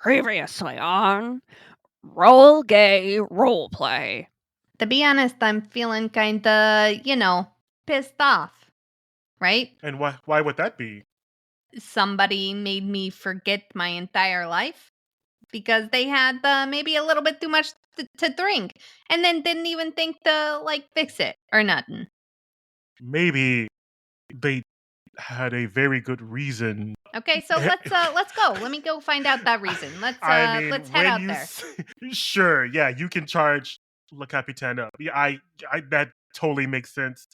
Previously on Roll Gay Roleplay. To be honest, I'm feeling kinda, pissed off. Right? And why would that be? Somebody made me forget my entire life because they had maybe a little bit too much to drink and then didn't even think to, fix it or nothing. Maybe they had a very good reason. Okay, so let's go. Let me go find out that reason. Let's head out there. Sure, yeah, you can charge Le Capitan up. Yeah, I that totally makes sense.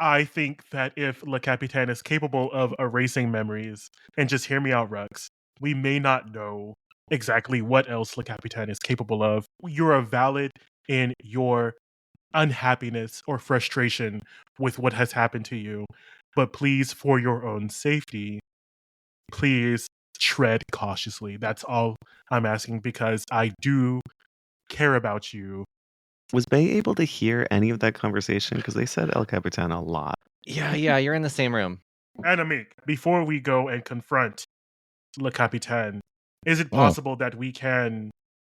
I think that if Le Capitan is capable of erasing memories, and just hear me out, Rux, we may not know exactly what else Le Capitan is capable of. You're valid in your unhappiness or frustration with what has happened to you, but please, for your own safety, please tread cautiously. That's all I'm asking, because I do care about you. Was Bae able to hear any of that conversation? Because they said El Capitan a lot. Yeah, you're in the same room. Anamik, before we go and confront Le Capitan, is it possible that we can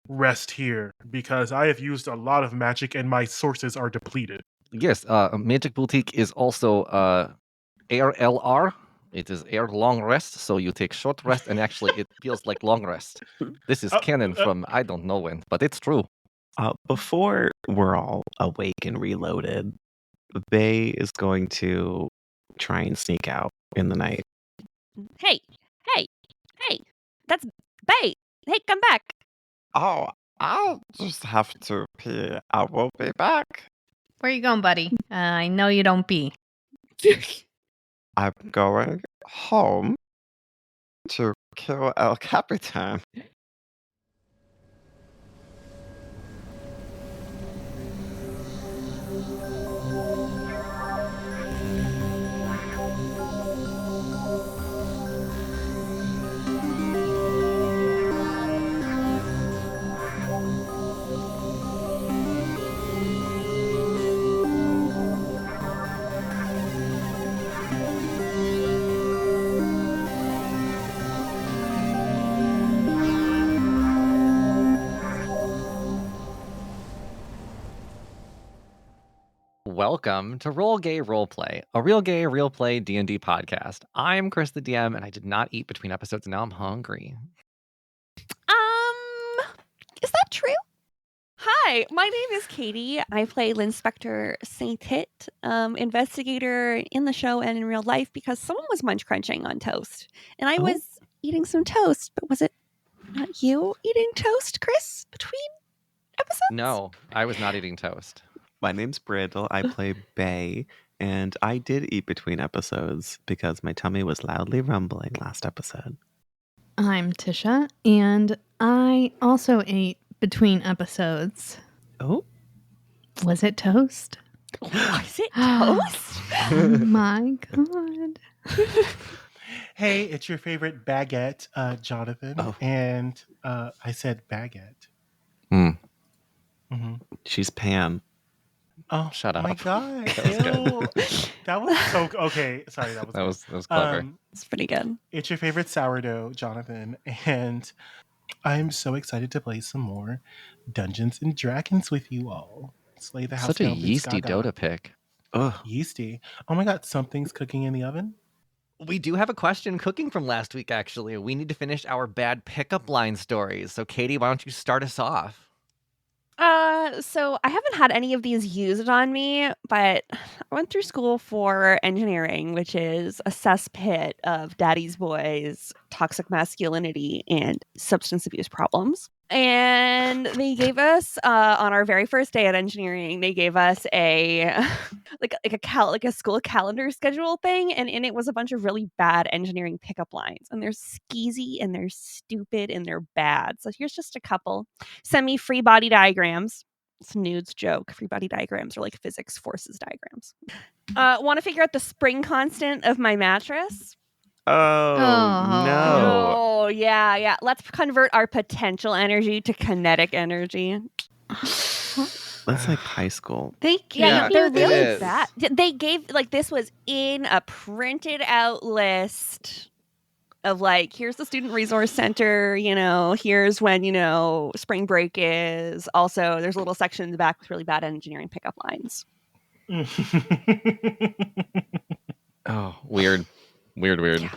rest here? Because I have used a lot of magic and my sources are depleted. Yes, Magic Boutique is also Air LR. It is air long rest, so you take short rest, and actually it feels like long rest. This is canon from I don't know when, but it's true. Before we're all awake and reloaded, Bae is going to try and sneak out in the night. Hey, that's Bae. Hey, come back. Oh, I'll just have to pee. I will be back. Where you going, buddy? I know you don't pee. I'm going home to kill El Capitan. Welcome to Roll Gay Roleplay, a real gay, real play D&D podcast. I'm Kris the DM, and I did not eat between episodes, and now I'm hungry. Is that true? Hi, my name is Katie. I play Spectre St-Tite, investigator in the show and in real life, because someone was munch crunching on toast. And I was eating some toast, but was it not you eating toast, Kris, between episodes? No, I was not eating toast. My name's Brandle. I play Bae, and I did eat between episodes because my tummy was loudly rumbling last episode. I'm Tisha, and I also ate between episodes. Oh? Was it toast? Was it toast? Oh my god. Hey, it's your favorite baguette, Jonathan. Oh. And I said baguette. Mm-hmm. She's Pam. Oh, Shut up. My God. That was That was so... Okay, sorry. That was clever. It's pretty good. It's your favorite sourdough, Jonathan. And I'm so excited to play some more Dungeons and Dragons with you all. Slay the house Such a down, Boots yeasty Gaga. Dota pick. Ugh. Yeasty. Oh my God, something's cooking in the oven? We do have a question cooking from last week, actually. We need to finish our bad pickup line stories. So, Katie, why don't you start us off? So I haven't had any of these used on me, but I went through school for engineering, which is a cesspit of daddy's boys, toxic masculinity, and substance abuse problems. And they gave us on our very first day at engineering, they gave us a like a school calendar schedule thing, and in it was a bunch of really bad engineering pickup lines, and they're skeezy and they're stupid and they're bad. So here's just a couple. Send me free body diagrams. It's a nudes joke. Free body diagrams are like physics forces diagrams. Want to figure out the spring constant of my mattress? Oh, no. Oh, yeah. Let's convert our potential energy to kinetic energy. That's like high school. They Yeah, can't they're do really this. bad. They gave, this was in a printed out list of like, here's the student resource center, here's when, spring break is. Also, there's a little section in the back with really bad engineering pickup lines. Oh, weird. Yeah.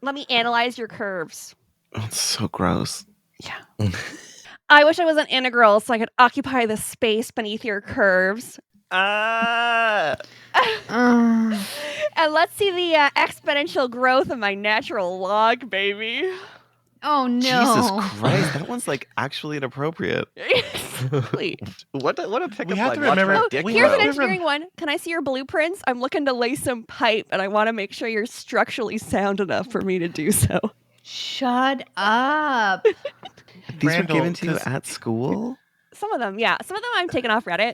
Let me analyze your curves. Oh, it's so gross. Yeah. I wish I was an integral so I could occupy the space beneath your curves. Ah! And let's see the exponential growth of my natural log, baby. Oh no! Jesus Christ, that one's like actually inappropriate. Exactly. What a pickup We have line. to Watch remember- my Oh, dick here's grow. an engineering one. Can I see your blueprints? I'm looking to lay some pipe, and I want to make sure you're structurally sound enough for me to do so. Shut up. These were Randall, given to you 'cause- at school? Some of them, yeah. Some of them I'm taking off Reddit.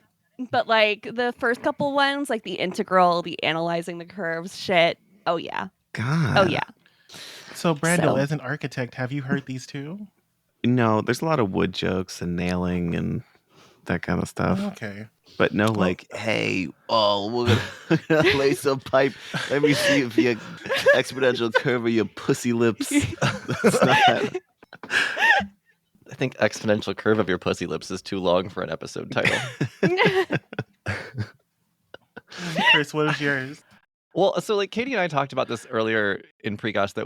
But like the first couple ones, like the integral, the analyzing the curves shit. Oh yeah. God. Oh yeah. So, Brandle, So- as an architect, have you heard these too? No, there's a lot of wood jokes and nailing and that kind of stuff. Okay. But no, like, hey, we're gonna lay some pipe. Let me see if you exponential curve of your pussy lips. That's not. I think exponential curve of your pussy lips is too long for an episode title. Kris, what is yours? Well, so like Katie and I talked about this earlier in Precast that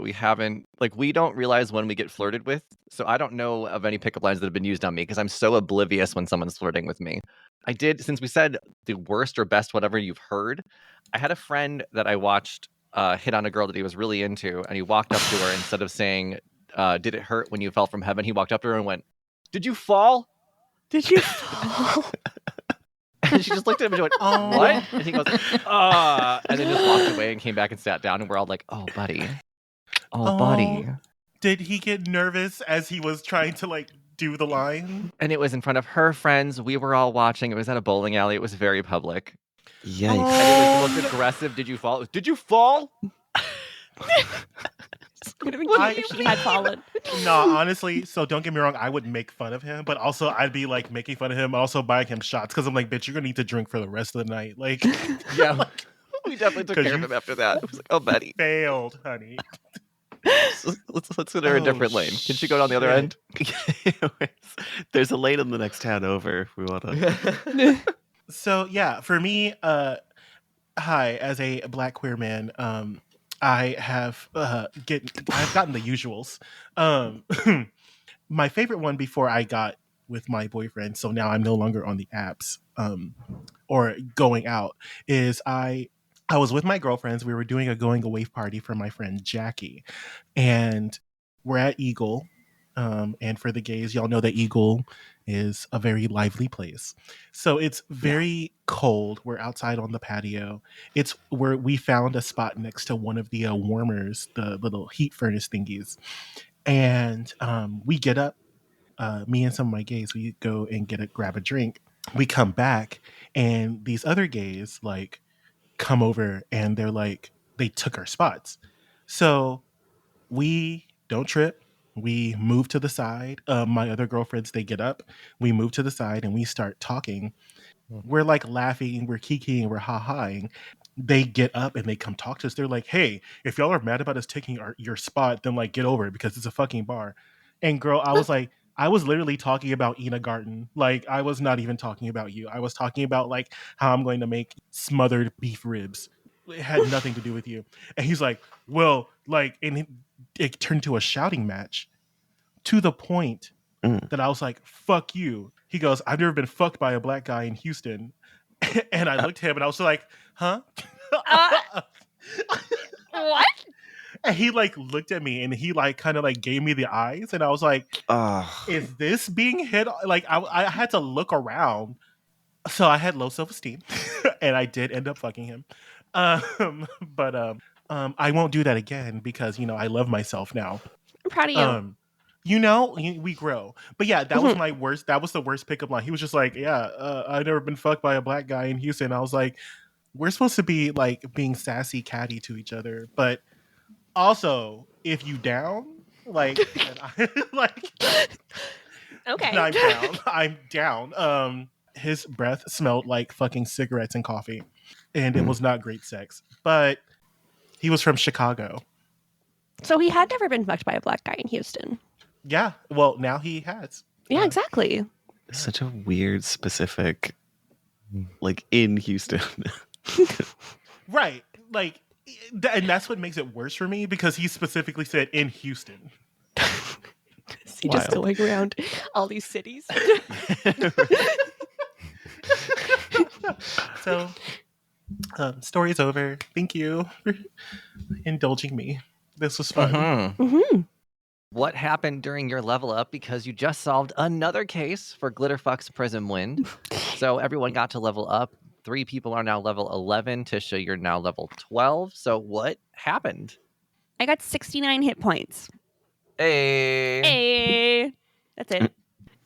we don't realize when we get flirted with. So I don't know of any pickup lines that have been used on me because I'm so oblivious when someone's flirting with me. I did, since we said the worst or best, whatever you've heard, I had a friend that I watched hit on a girl that he was really into, and he walked up to her instead of saying, did it hurt when you fell from heaven? He walked up to her and went, did you fall? Did you fall? And she just looked at him and she went, Oh. what? And he goes, and then just walked away and came back and sat down, and we're all like, oh, buddy. Oh, buddy. Did he get nervous as he was trying to like do the line? And it was in front of her friends. We were all watching. It was at a bowling alley. It was very public. Yikes. And it was the most aggressive, did you fall? It was, did you fall? Would have been I cute if actually- she had fallen. No, honestly, so don't get me wrong, I would make fun of him, but also I'd be like making fun of him, also buying him shots because I'm like, bitch, you're gonna need to drink for the rest of the night. Like, Yeah. We definitely took 'Cause care of you- him after that. It was like, oh, buddy. failed, honey. Let's put her a Oh, different lane. Can she go down the other shit. end? There's a lane in the next town over if we want to. So yeah, for me, hi, as a Black queer man, I have I've gotten the usuals. My favorite one before I got with my boyfriend, so now I'm no longer on the apps or going out, is I was with my girlfriends. We were doing a going away party for my friend Jackie, and we're at Eagle. And for the gays, y'all know that Eagle is a very lively place. So it's very cold. We're outside on the patio. It's where we found a spot next to one of the warmers, the little heat furnace thingies. And we get up, me and some of my gays, we go and grab a drink. We come back, and these other gays like come over, and they're like, they took our spots. So we don't trip. We move to the side. My other girlfriends, they get up. We move to the side and we start talking. We're like laughing, we're kikiing, we're ha-haing. They get up and they come talk to us. They're like, hey, if y'all are mad about us taking your spot, then like get over it because it's a fucking bar. And girl, I was like, I was literally talking about Ina Garten. Like, I was not even talking about you. I was talking about like how I'm going to make smothered beef ribs. It had nothing to do with you. And he's like, well, like, and it turned to a shouting match to the point that I was like, fuck you. He goes, I've never been fucked by a Black guy in Houston. And I looked at him and I was like, huh? What? And he like looked at me and he like kind of like gave me the eyes. And I was like, is this being hit? Like, I had to look around. So I had low self-esteem and I did end up fucking him. But I won't do that again because, you know, I love myself now. I'm proud of you. You know, we grow. But yeah, that was my worst. That was the worst pickup line. He was just like, yeah, I've never been fucked by a Black guy in Houston. I was like, we're supposed to be like being sassy catty to each other. But also, if you down, like, like, Okay. then I'm down. I'm down. His breath smelled like fucking cigarettes and coffee. And it was not great sex. But he was from Chicago. So he had never been fucked by a black guy in Houston. Yeah. Well, now he has. Yeah, exactly. Such a weird, specific, like in Houston. Right. Like, and that's what makes it worse for me because he specifically said in Houston. Is he just going around all these cities? So, story's over. Thank you for indulging me. This was fun. Mm-hmm. What happened during your level up? Because you just solved another case for Glitterfuck's Prism Wind. So everyone got to level up. 3 people are now level 11. Tisha, you're now level 12. So what happened? I got 69 hit points. Hey. Hey. That's it.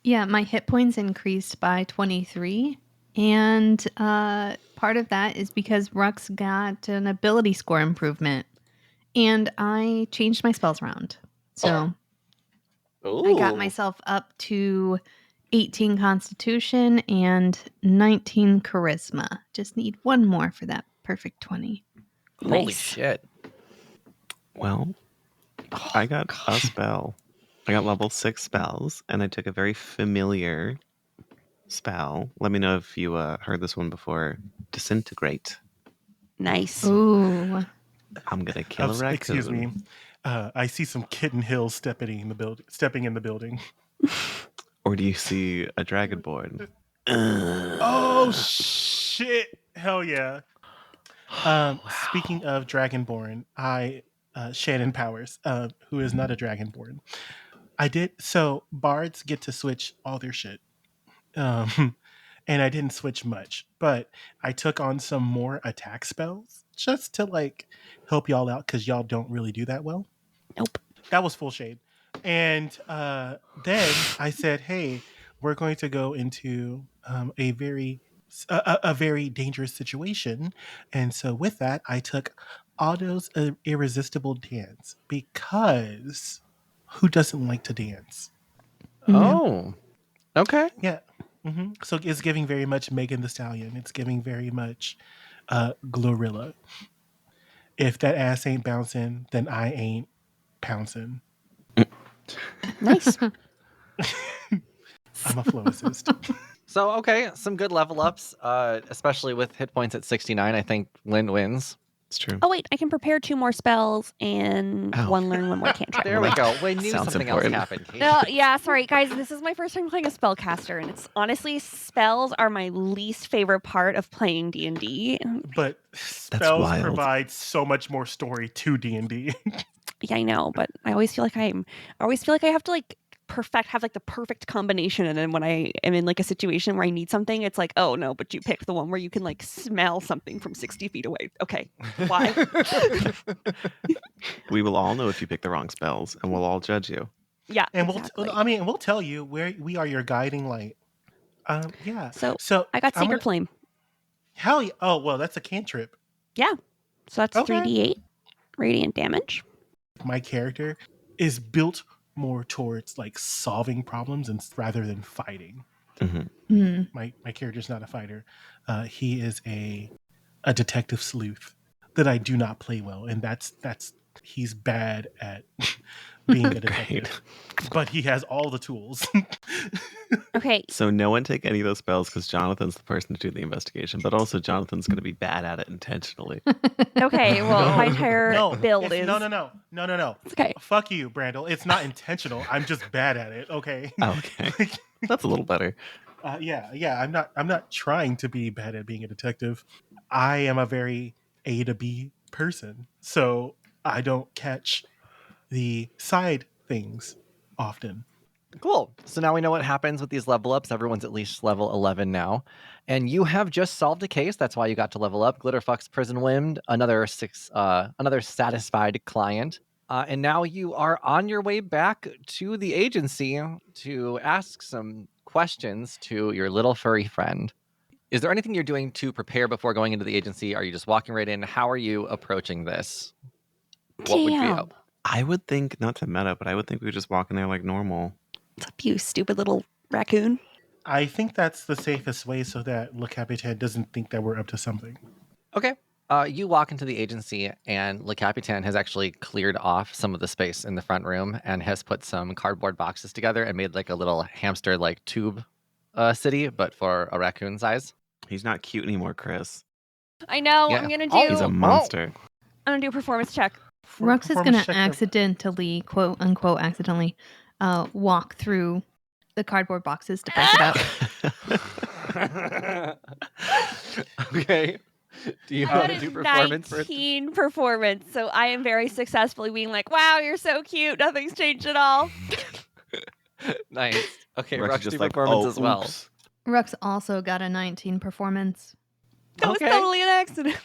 Yeah, my hit points increased by 23. And part of that is because Rux got an ability score improvement. And I changed my spells around. So I got myself up to 18 Constitution and 19 Charisma. Just need one more for that perfect 20. Holy Nice. shit. Well, I got a spell. I got level 6 spells, and I took a very familiar spell. Let me know if you heard this one before. Disintegrate. Nice. Ooh. I'm gonna kill a raccoon. Excuse me. I see some kitten hills stepping in the building. Or do you see a dragonborn? Oh shit! Hell yeah. Speaking of dragonborn, Shannon Powers, who is not a dragonborn, so bards get to switch all their shit. And I didn't switch much, but I took on some more attack spells just to like help y'all out because y'all don't really do that well. Nope. That was full shade. And then I said, "Hey, we're going to go into a very dangerous situation." And so with that, I took Otto's irresistible dance because who doesn't like to dance? Oh. Okay. Yeah. So it's giving very much Megan the Stallion. It's giving very much Glorilla. If that ass ain't bouncing, then I ain't pouncing. Nice. I'm a flow assist. So, okay, some good level ups, especially with hit points at 69. I think Lynn wins. It's true. Oh, wait. I can prepare 2 more spells and one more cantrip. There we go. We knew Sounds something important. else happened. Kate. No, yeah, sorry, guys. This is my first time playing a spellcaster, and it's honestly, spells are my least favorite part of playing D&D. But spells wild. provide so much more story to D&D. Yeah, I know, but I always feel like I have to like have like the perfect combination, and then when I am in like a situation where I need something, it's like, oh no, but you picked the one where you can like smell something from 60 feet away. Okay, why? We will all know if you pick the wrong spells, and we'll all judge you. Yeah, And exactly. we'll tell you where we are your guiding light. Yeah. So I got Sacred Flame. Hell yeah. Oh, well, that's a cantrip. Yeah, so that's Okay. 3d8 radiant damage. My character is built more towards like solving problems rather than fighting. Mm-hmm. My character's not a fighter. He is a detective sleuth that I do not play well, and that's he's bad at being a detective. But he has all the tools. Okay. So no one take any of those spells because Jonathan's the person to do the investigation, but also Jonathan's going to be bad at it intentionally. Okay, well, my entire build is... No. It's okay. Fuck you, Brandle. It's not intentional. I'm just bad at it, okay? Okay. That's a little better. Yeah. I'm not trying to be bad at being a detective. I am a very A to B person, so I don't catch the side things often. Cool. So now we know what happens with these level ups. Everyone's at least level 11 now. And you have just solved a case. That's why you got to level up. Glitterfuck's Prison Wind, another satisfied client. And now you are on your way back to the agency to ask some questions to your little furry friend. Is there anything you're doing to prepare before going into the agency? Are you just walking right in? How are you approaching this? What would be up? I would think, not to meta, but I would think we would just walk in there like normal. What's up, you stupid little raccoon? I think that's the safest way so that Le Capitaine doesn't think that we're up to something. Okay. You walk into the agency, and Le Capitan has actually cleared off some of the space in the front room and has put some cardboard boxes together and made like a little hamster like tube city, but for a raccoon size. He's not cute anymore, Kris. I know. Yeah. I'm gonna Oh, do. He's a monster. I'm gonna do a performance check. Rux is going Performance to check. accidentally, quote unquote, accidentally walk through the cardboard boxes to break it up. Okay. Do you I want got to do a performance for 19 performance, so I am very successfully being like, "Wow, you're so cute. Nothing's changed at all." Nice. Okay, Rux is Rux, just do like, performance oh, as well. oops. Rux also got a 19 performance. That was Okay. totally an accident.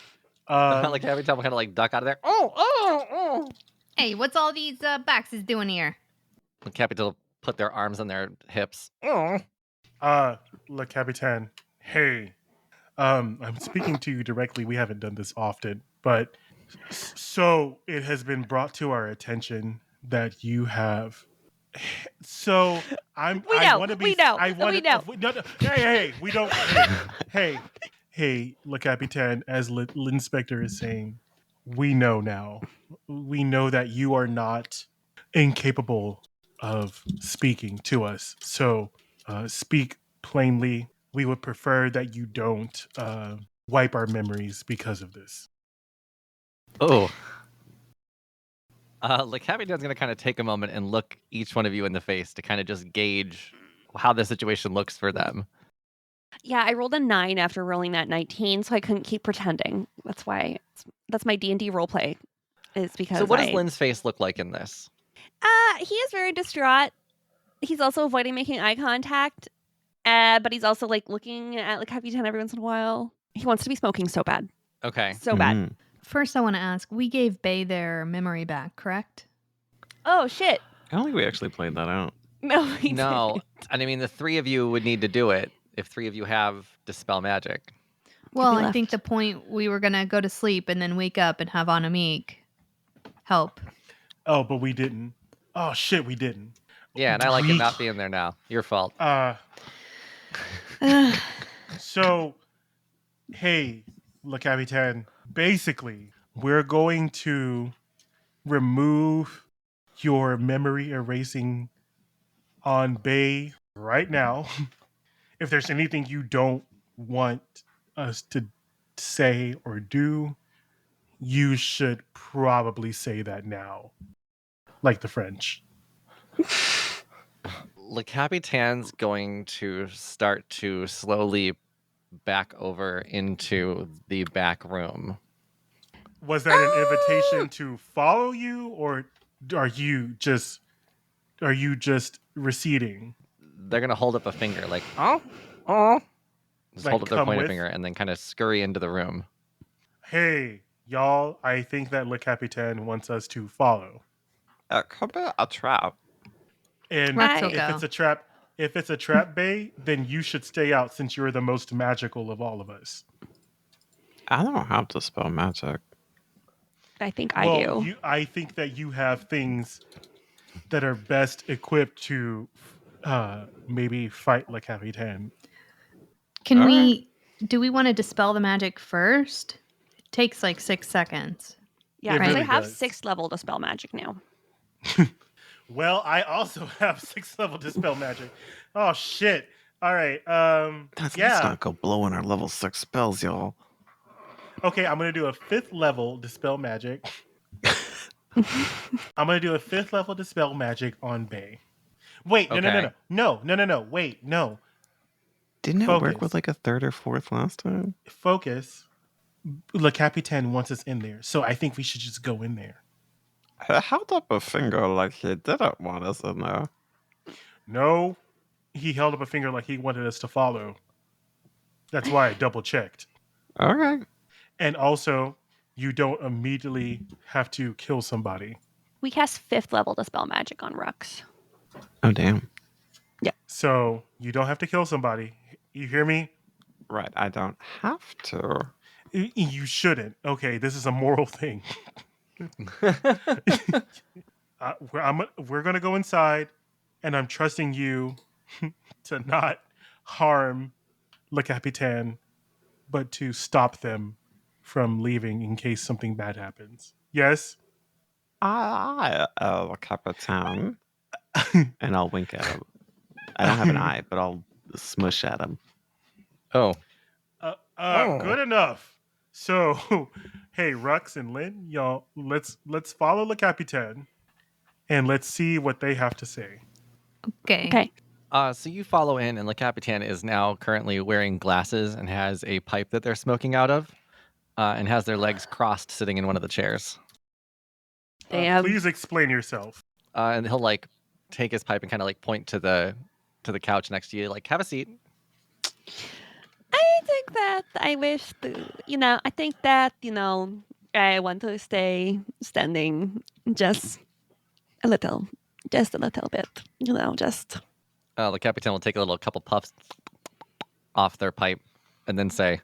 Like every time we kind of like duck out of there. Oh. Hey, what's all these boxes doing here? The Capital put their arms on their hips. Oh. Le Capitan, hey, I'm speaking to you directly. We haven't done this often, but so it has been brought to our attention that you have. So I want to be. We know. I want We to. know. No, hey, we don't. Hey, Le Capitan, as L'Inspector is saying, we know now. We know that you are not incapable of speaking to us. So speak plainly. We would prefer that you don't wipe our memories because of this. Oh. Le Capitan's going to kind of take a moment and look each one of you in the face to kind of just gauge how the situation looks for them. Yeah, I rolled a 9 after rolling that 19, so I couldn't keep pretending. That's why. That's my D&D roleplay. Is because So what does Lynn's face look like in this? He is very distraught. He's also avoiding making eye contact, but he's also like looking at Le Capitan every once in a while. He wants to be smoking so bad, Okay. so bad. Mm. First, I want to ask, we gave Bae their memory back, correct? Oh shit! I don't think we actually played that out. No, he No, didn't. and I mean the three of you would need to do it if three of you have Dispel Magic. Well, we I think left. the point we were going to go to sleep and then wake up and have Anamik help. Oh, but we didn't. Oh shit, we didn't. Yeah, and I like it We- not being there now. Your fault. So, hey, Le Capitan, basically, we're going to remove your memory erasing on Bae right now. If there's anything you don't want us to say or do, you should probably say that now. Like the French. Le Capitan's going to start to slowly back over into the back room. Was that an invitation to follow you, or are you just receding? They're gonna hold up a finger, like Just Like, hold up their come pointer with? finger and then kind of scurry into the room. Hey, y'all, I think that Le Capitan wants us to follow. Could be a trap. And Rux will if go. it's a trap, Bae, then you should stay out since you're the most magical of all of us. I don't have to spell magic. I think I do. I think that you have things that are best equipped to maybe fight Le Capitan. Can we, do we want to dispel the magic first? It takes like 6 seconds. Yeah, It because I really have does. 6th level Dispel Magic now. Well, I also have 6th level Dispel Magic. Oh, shit. All right. Let's yeah. not go blowing our level 6 spells, y'all. Okay, I'm going to do a 5th level Dispel Magic. I'm going to do a 5th level Dispel Magic on Bae. Wait, Okay. no. Wait, no. Didn't it Focus. work with like a 3rd or 4th last time? Focus. Le Capitan wants us in there, so I think we should just go in there. He held up a finger like he didn't want us in there. No, he held up a finger like he wanted us to follow. That's why I double checked. Okay. And also, you don't immediately have to kill somebody. We cast 5th level Dispel Magic on Rux. Oh, damn. So you don't have to kill somebody. You hear me? Right, I don't have to. You shouldn't. Okay, this is a moral thing. We're going to go inside, and I'm trusting you to not harm Le Capitan, but to stop them from leaving in case something bad happens. Yes? Capitan. And I'll wink at him. I don't have an eye, but I'll smush at him. Oh. Good enough. So, hey, Rux and Lynn, y'all, let's follow Le Capitan and let's see what they have to say. Okay. Okay. So you follow in, and Le Capitan is now currently wearing glasses and has a pipe that they're smoking out of, and has their legs crossed, sitting in one of the chairs. Please explain yourself. And he'll like take his pipe and kind of like point to the couch next to you, like, have a seat. I think that I wish to, I think that, I want to stay standing just a little bit, just. Le Capitan will take a couple puffs off their pipe and then say,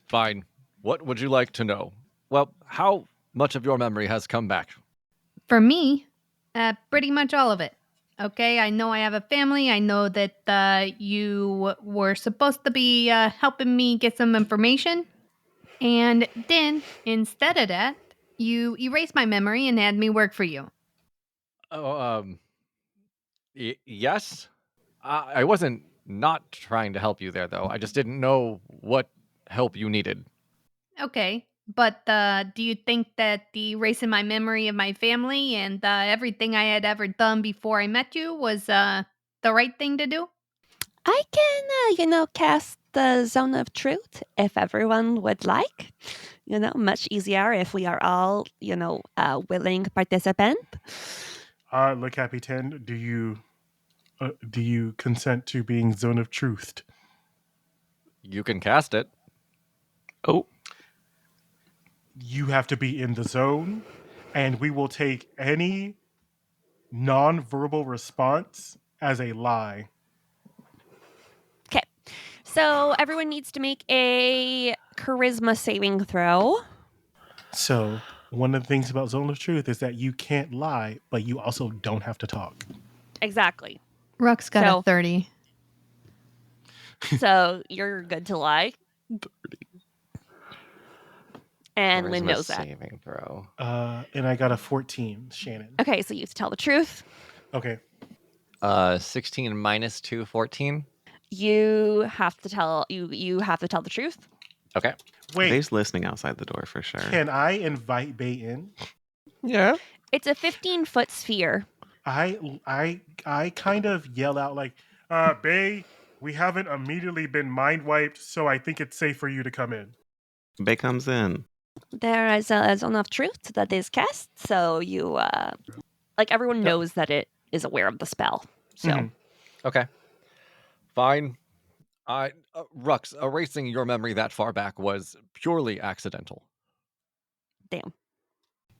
fine, what would you like to know? Well, how much of your memory has come back? For me, pretty much all of it. Okay, I know I have a family. I know that you were supposed to be helping me get some information. And then, instead of that, you erased my memory and had me work for you. Oh, yes? I wasn't not trying to help you there, though. I just didn't know what help you needed. Okay, but do you think that the erasing my memory of my family and everything I had ever done before I met you was the right thing to do? I can, cast the zone of truth if everyone would like. Much easier if we are all, willing participant. Le Capitan, do you consent to being zone of truth? You can cast it. Oh. You have to be in the zone, and we will take any non-verbal response as a lie. Okay. So everyone needs to make a charisma saving throw. So one of the things about zone of truth is that you can't lie, but you also don't have to talk. Exactly. Rux got a 30. So you're good to lie. 30. And Charisma Lynn knows that. saving throw. And I got a 14, Shannon. Okay, so you have to tell the truth. Okay. 16 minus 2, 14. You have to tell you have to tell the truth. Okay. Wait, Bae's listening outside the door for sure. can I invite Bae in? Yeah. It's a 15-foot sphere. I kind of yell out like, Bae, we haven't immediately been mind wiped, so I think it's safe for you to come in. Bae comes in. There is a zone of truth that is cast, so you everyone knows that it is aware of the spell. So Mhm. Okay. Fine. Rux, erasing your memory that far back was purely accidental. damn.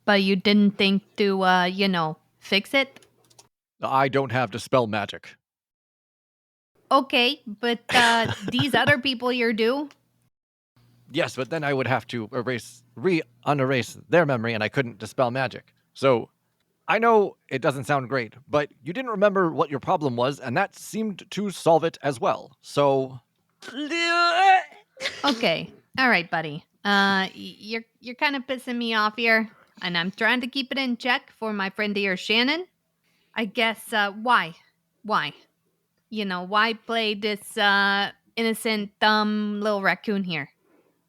But you didn't think to, fix it? I don't have dispel magic. Okay, but these other people here do? Yes, but then I would have to unerase their memory, and I couldn't dispel magic. So, I know it doesn't sound great, but you didn't remember what your problem was, and that seemed to solve it as well. So, Okay, all right, buddy. You're kind of pissing me off here, and I'm trying to keep it in check for my friend here, Shannon. I guess why? Why play this innocent, dumb little raccoon here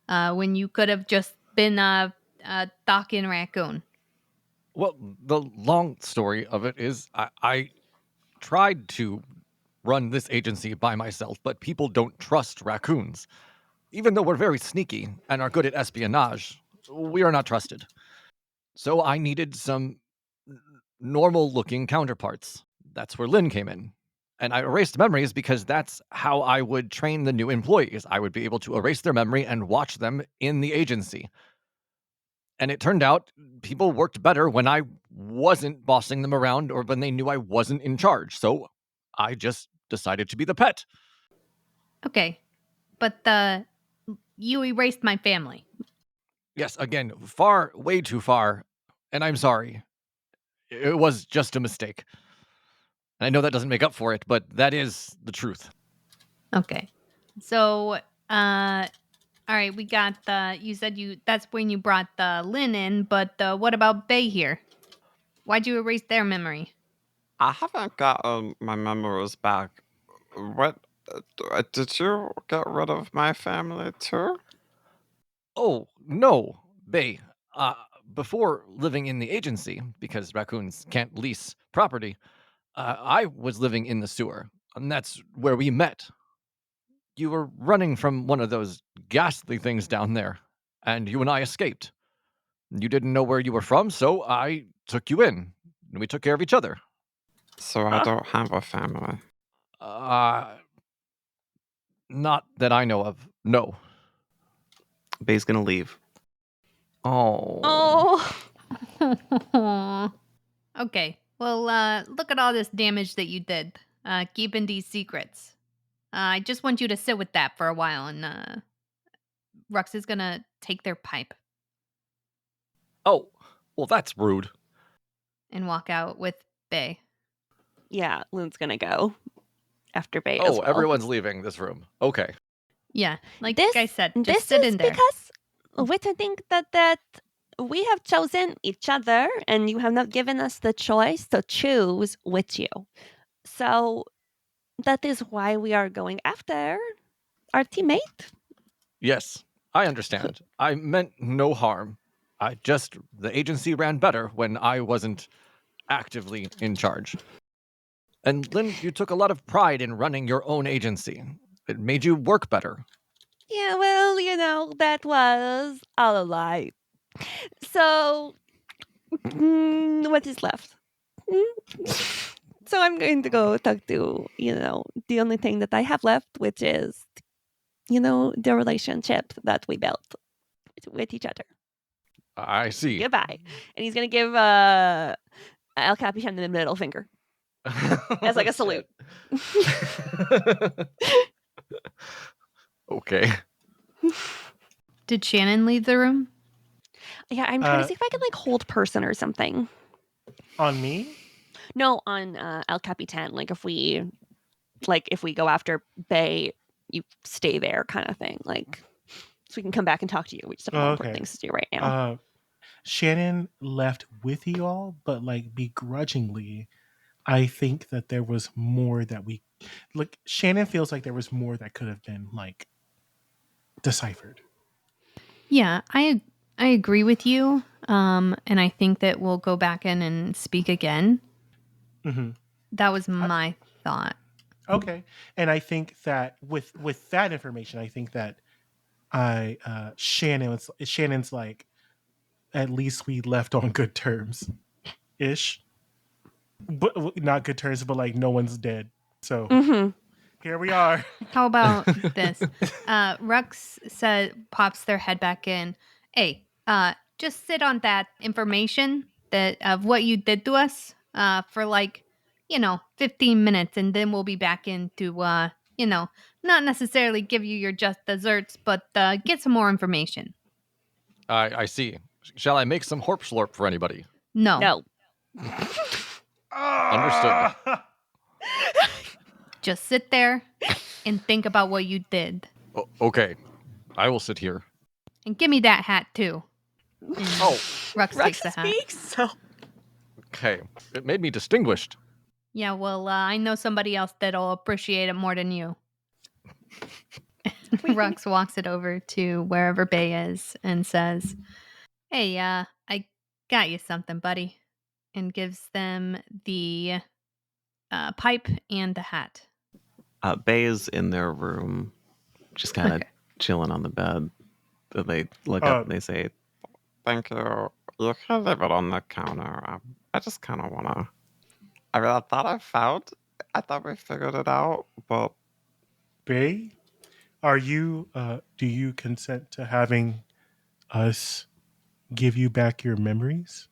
when you could have just been a talking raccoon? well, the long story of it is I tried to run this agency by myself, but people don't trust raccoons. Even though we're very sneaky and are good at espionage, we are not trusted. So I needed some normal-looking counterparts. That's where Lynn came in. And I erased memories because that's how I would train the new employees. I would be able to erase their memory and watch them in the agency. And it turned out people worked better when I wasn't bossing them around or when they knew I wasn't in charge. So I just decided to be the pet. Okay, but you erased my family. Yes, again, way too far. And I'm sorry. It was just a mistake. And I know that doesn't make up for it, but that is the truth. Okay, so All right, we got you said that's when you brought the Lin in, but what about Bae here? Why'd you erase their memory? I haven't gotten my memories back. What? Did you get rid of my family too? Oh, no, Bae. Before living in the agency, because raccoons can't lease property, I was living in the sewer, and that's where we met. You were running from one of those ghastly things down there, and you and I escaped. You didn't know where you were from, so I took you in, and we took care of each other. So I don't have a family. Not that I know of, no. Bae's gonna leave. Oh. Oh. Okay. Well, look at all this damage that you did. Keeping these secrets. I just want you to sit with that for a while, and Rux is gonna take their pipe Oh, well, that's rude. and walk out with Bae. Yeah, Loon's gonna go after Bae as Oh, well. everyone's leaving this room. Okay. Yeah, like This- I said, This just sit is in there. because we think that we have chosen each other, and you have not given us the choice to choose with you. So that is why we are going after our teammate. Yes, I understand. I meant no harm. The agency ran better when I wasn't actively in charge. And Lynn, you took a lot of pride in running your own agency. It made you work better. Yeah, well, that was all a lie. So, what is left? So I'm going to go talk to, the only thing that I have left, which is, the relationship that we built with each other. I see. Goodbye. And he's going to give El Capitan the middle finger as like a salute. Okay. Did Shannon leave the room? Yeah, I'm trying to see if I can hold person or something. On me? No, on El Capitan. If we go after Bae, you stay there, kind of thing. So we can come back and talk to you. We just have more important things to do right now. Shannon left with you all, but begrudgingly. I think that there was more that Shannon feels like there was more that could have been deciphered. Yeah, I agree with you. And I think that we'll go back in and speak again. Mm-hmm. That was my thought. Okay, and I think that with that information, I think that Shannon's at least we left on good terms, ish. But not good terms, but no one's dead. So here we are. How about this? Rux pops their head back in. Hey, just sit on that information of what you did to us for 15 minutes, and then we'll be back into not necessarily give you your just desserts, but get some more information. I see. Shall I make some horp slorp for anybody? No. Understood. Just sit there and think about what you did. Okay. I will sit here. And give me that hat, too. Oh. Rux takes the hat. Speaks. Okay. It made me distinguished. Yeah, well, I know somebody else that'll appreciate it more than you. Rux walks it over to wherever Bae is and says, hey, I got you something, buddy. And gives them the pipe and the hat. Bae is in their room, just kind of chilling on the bed. They look up and they say, Thank you. You can leave it on the counter. I just kind of want to... I thought we figured it out, but... Bae, do you consent to having us give you back your memories?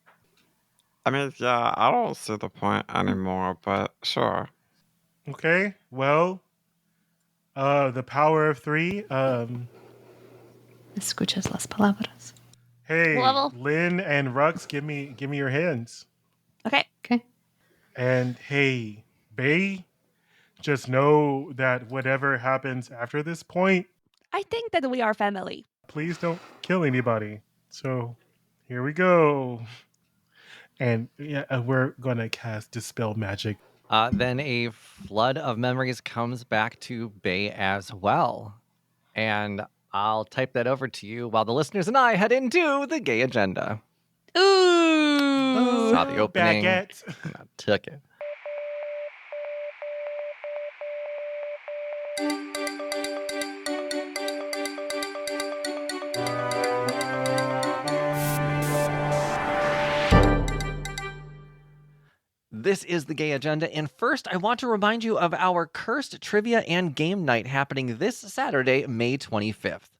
I mean, yeah, I don't see the point anymore, but sure. Okay, well, the power of 3. Escuchas las palabras. Hey, Level. Lynn and Rux, give me your hands. Okay. And hey, Bae, just know that whatever happens after this point, I think that we are family. Please don't kill anybody. So here we go. And we're going to cast Dispel Magic. Then a flood of memories comes back to Bae as well. And I'll type that over to you while the listeners and I head into the gay agenda. Ooh. Saw the opening. Baguette. And I took it. This is the Gay Agenda, and first I want to remind you of our Cursed Trivia and Game Night happening this Saturday, May 25th.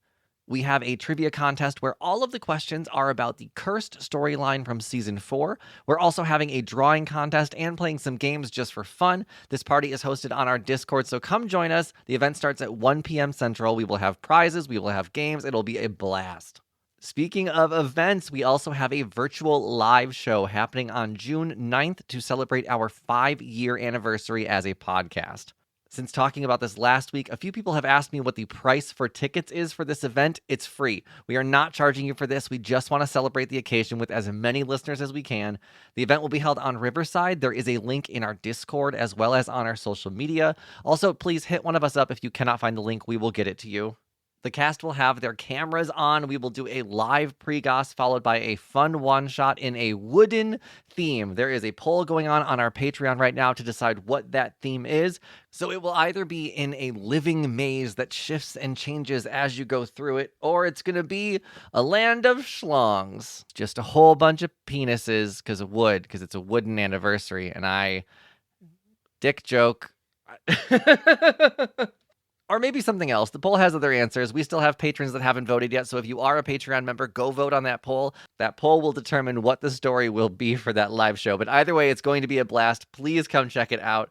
We have a trivia contest where all of the questions are about the Cursed storyline from Season 4. We're also having a drawing contest and playing some games just for fun. This party is hosted on our Discord, so come join us. The event starts at 1 p.m. Central. We will have prizes, we will have games. It'll be a blast. Speaking of events, we also have a virtual live show happening on June 9th to celebrate our 5-year anniversary as a podcast. Since talking about this last week, a few people have asked me what the price for tickets is for this event. It's free. We are not charging you for this. We just want to celebrate the occasion with as many listeners as we can. The event will be held on Riverside. There is a link in our Discord as well as on our social media. Also, please hit one of us up if you cannot find the link. We will get it to you. The cast will have their cameras on. We will do a live pre-goss followed by a fun one-shot in a wooden theme. There is a poll going on our Patreon right now to decide what that theme is. So it will either be in a living maze that shifts and changes as you go through it, or it's going to be a land of schlongs. Just a whole bunch of penises because of wood, because it's a wooden anniversary. And dick joke. Or maybe something else. The poll has other answers. We still have patrons that haven't voted yet, so if you are a Patreon member, go vote on that poll. That poll will determine what the story will be for that live show. But either way, it's going to be a blast. Please come check it out.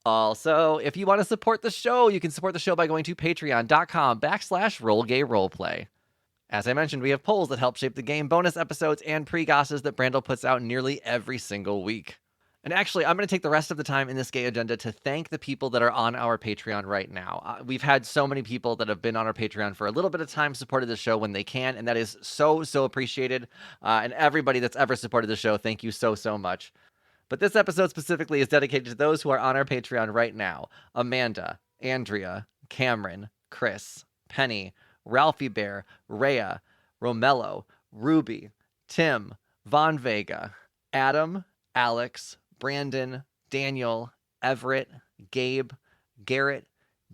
Also, if you want to support the show, you can support the show by going to patreon.com/rollgayroleplay. As I mentioned, we have polls that help shape the game, bonus episodes, and pre-gosses that Brandle puts out nearly every single week. And actually, I'm going to take the rest of the time in this gay agenda to thank the people that are on our Patreon right now. We've had so many people that have been on our Patreon for a little bit of time, supported the show when they can, and that is so, so appreciated. And everybody that's ever supported the show, thank you so, so much. But this episode specifically is dedicated to those who are on our Patreon right now. Amanda, Andrea, Cameron, Kris, Penny, Ralphie Bear, Rhea, Romello, Ruby, Tim, Von Vega, Adam, Alex, Brandon, Daniel, Everett, Gabe, Garrett,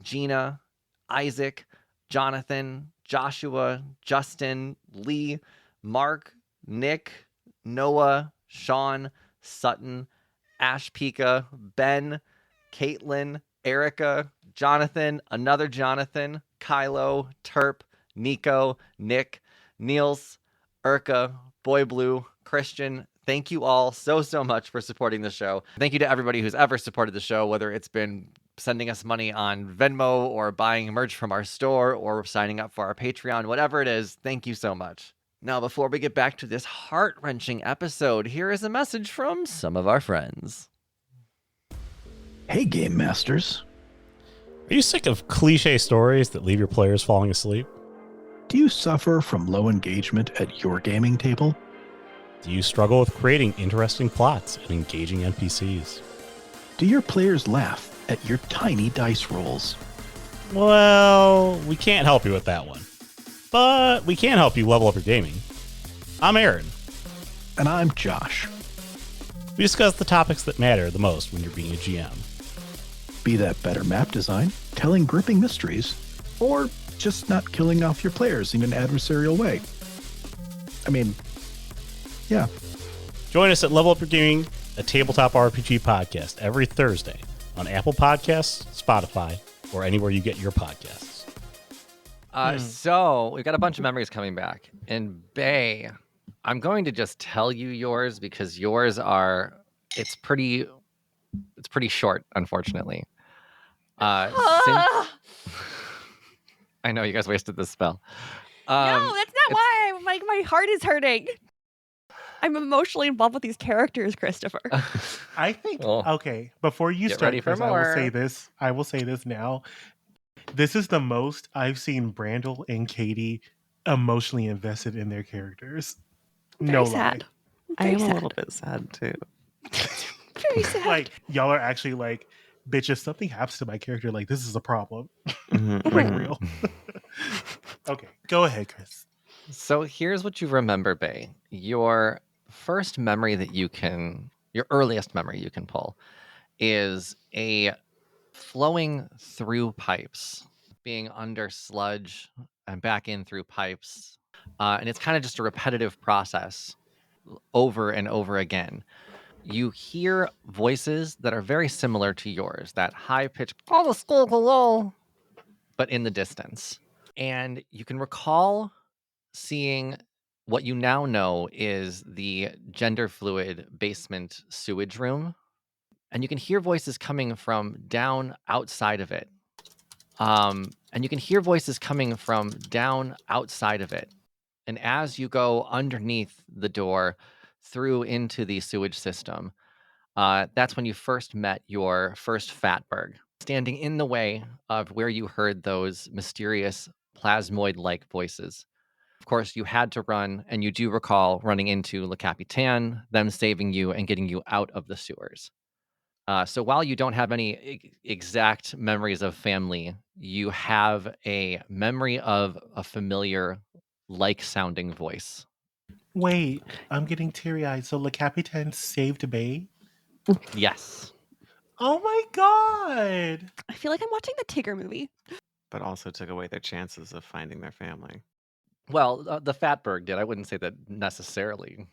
Gina, Isaac, Jonathan, Joshua, Justin, Lee, Mark, Nick, Noah, Sean, Sutton, Ashpika, Ben, Caitlin, Erica, Jonathan, another Jonathan, Kylo, Terp, Nico, Nick, Niels, Urka, Boy Blue, Christian. Thank you all so, so much for supporting the show. Thank you to everybody who's ever supported the show, whether it's been sending us money on Venmo or buying merch from our store or signing up for our Patreon, whatever it is. Thank you so much. Now, before we get back to this heart-wrenching episode, here is a message from some of our friends. Hey, Game Masters. Are you sick of cliche stories that leave your players falling asleep? Do you suffer from low engagement at your gaming table? Do you struggle with creating interesting plots and engaging NPCs? Do your players laugh at your tiny dice rolls? Well, we can't help you with that one. But we can help you level up your gaming. I'm Aaron. And I'm Josh. We discuss the topics that matter the most when you're being a GM. Be that better map design, telling gripping mysteries, or just not killing off your players in an adversarial way. I mean, yeah. Join us at Level Up Your Gaming, a tabletop RPG podcast, every Thursday on Apple Podcasts, Spotify, or anywhere you get your podcasts. So we've got a bunch of memories coming back. And Bae, I'm going to just tell you yours because yours are it's pretty short, unfortunately. I know you guys wasted this spell. No, that's not why. My heart is hurting. I'm emotionally involved with these characters, Christopher. I think okay. Before you start, ready for Kris, more. I will say this now. This is the most I've seen Brandle and Katie emotionally invested in their characters. Very No lie. sad. I Very am a sad. little bit sad too. Very sad. Like, y'all are actually like, bitch, if something happens to my character, like, this is a problem. Mhm, Like, mhm. real. Okay, go ahead, Kris. So here's what you remember, Bae. Your first memory that your earliest memory you can pull is a flowing through pipes, being under sludge and back in through pipes. And it's kind of just a repetitive process over and over again. You hear voices that are very similar to yours, that high pitched, but in the distance. And you can recall seeing what you now know is the gender fluid basement sewage room. And you can hear voices coming from down outside of it. And you can hear voices coming from down outside of it. And as you go underneath the door through into the sewage system, that's when you first met your first Fatberg, standing in the way of where you heard those mysterious plasmoid-like voices. Of course, you had to run, and you do recall running into Le Capitan, them saving you and getting you out of the sewers. So while you don't have any exact memories of family, you have a memory of a familiar, like-sounding voice. Wait, I'm getting teary-eyed. So Le Capitan saved Bae? Yes. Oh my god! I feel like I'm watching the Tigger movie. But also took away their chances of finding their family. Well, the Fatberg did. I wouldn't say that necessarily.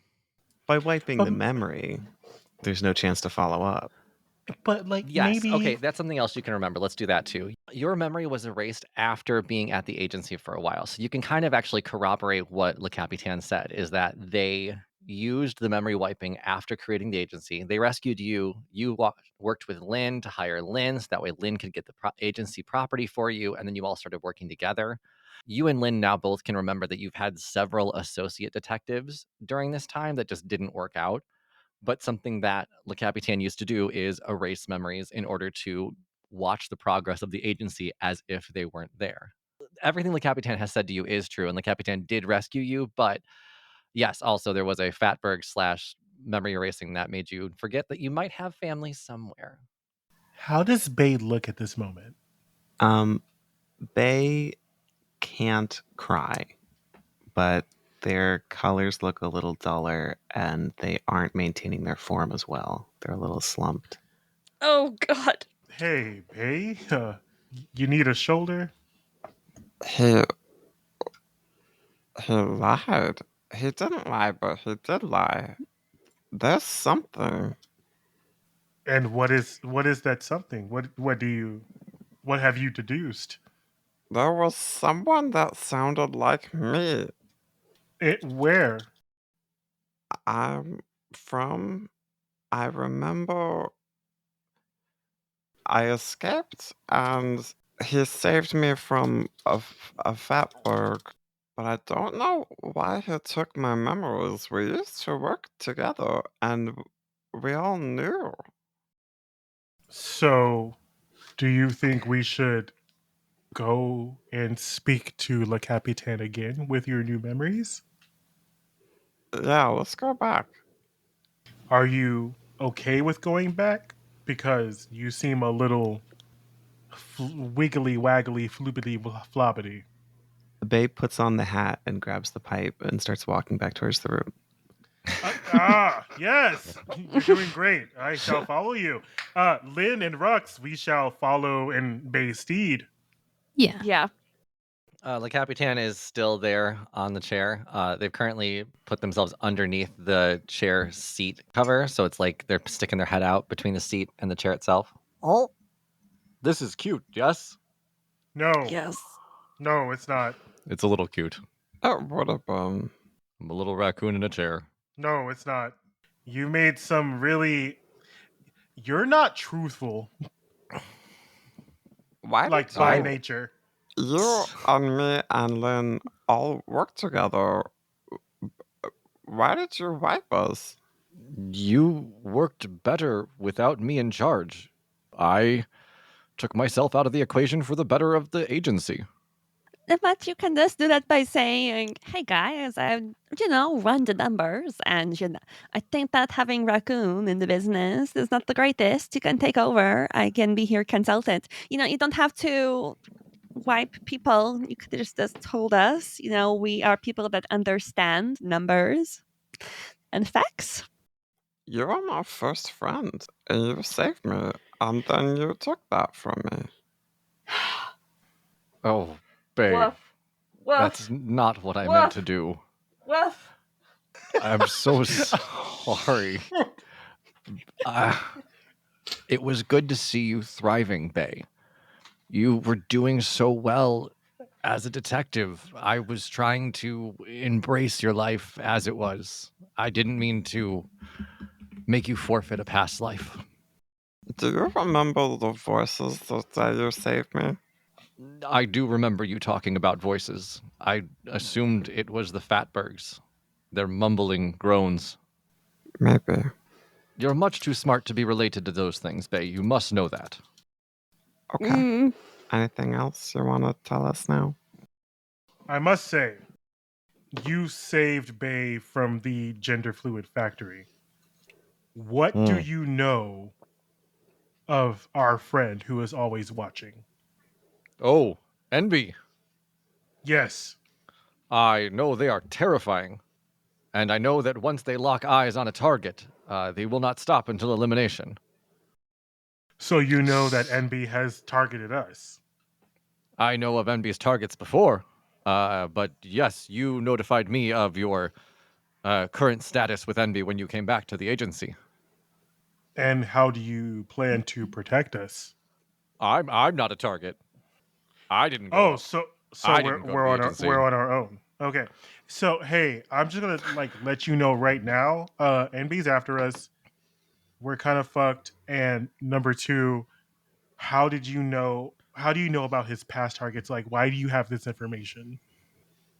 By wiping the Um, memory, there's no chance to follow up. But, like, Yes. maybe... Okay, that's something else you can remember. Let's do that too. Your memory was erased after being at the agency for a while. So you can kind of actually corroborate what Le Capitan said, is that they used the memory wiping after creating the agency. They rescued you. You worked with Lynn to hire Lynn, so that way Lynn could get the agency property for you, and then you all started working together. You and Lynn now both can remember that you've had several associate detectives during this time that just didn't work out. But something that Le Capitan used to do is erase memories in order to watch the progress of the agency as if they weren't there. Everything Le Capitan has said to you is true, and Le Capitan did rescue you, but yes, also there was a Fatberg / memory erasing that made you forget that you might have family somewhere. How does Bae look at this moment? They can't cry, but their colors look a little duller and they aren't maintaining their form as well. They're a little slumped. Oh god. Hey, Bae, you need a shoulder? He lied. He didn't lie, but he did lie. There's something. And what is that something? What have you deduced? There was someone that sounded like me. Where? I'm from. I remember I escaped and he saved me from a fatberg. But I don't know why he took my memories. We used to work together and we all knew. So, do you think we should go and speak to Le Capitan again with your new memories? Yeah, let's go back. Are you okay with going back? Because you seem a little wiggly waggly floopity floppity. Babe puts on the hat and grabs the pipe and starts walking back towards the room. Yes, you're doing great. I shall follow you. Lynn and Rux, we shall follow in Bae's steed. Yeah. Yeah. Le Capitan is still there on the chair. They've currently put themselves underneath the chair seat cover, so it's like they're sticking their head out between the seat and the chair itself. Oh, this is cute, yes? No, Yes. no, it's not. It's a little cute. It would have been. I'm a little raccoon in a chair. No, it's not. You made some really. You're not truthful, Why like did by you, nature. you and me and Lynn all work together? Why did you wipe us? You worked better without me in charge. I took myself out of the equation for the better of the agency. But you can just do that by saying, "Hey guys, I run the numbers, and I think that having Raccoon in the business is not the greatest. You can take over. I can be your consultant." You don't have to wipe people. You could just told us, we are people that understand numbers and facts. You're my first friend, and you saved me, and then you took that from me. Oh, Bae, that's not what I meant to do. I'm so sorry. It was good to see you thriving, Bae. You were doing so well as a detective. I was trying to embrace your life as it was. I didn't mean to make you forfeit a past life. Do you remember the voices that day you saved me? I do remember you talking about voices. I assumed it was the Fatbergs. Their mumbling groans. Maybe. You're much too smart to be related to those things, Bae. You must know that. Okay. Anything else you want to tell us now? I must say, you saved Bae from the gender fluid factory. What do you know of our friend who is always watching? Oh, Envy. Yes. I know they are terrifying. And I know that once they lock eyes on a target, they will not stop until elimination. So you know that NB has targeted us. I know of Envy's targets before, but yes, you notified me of your current status with Envy when you came back to the agency. And how do you plan to protect us? I'm not a target. I didn't go. Oh, so I we're didn't go to the agency. we're on our own. Okay. So hey, I'm just gonna let you know right now. NB's after us. We're kind of fucked. And number two, how do you know about his past targets? Like, why do you have this information?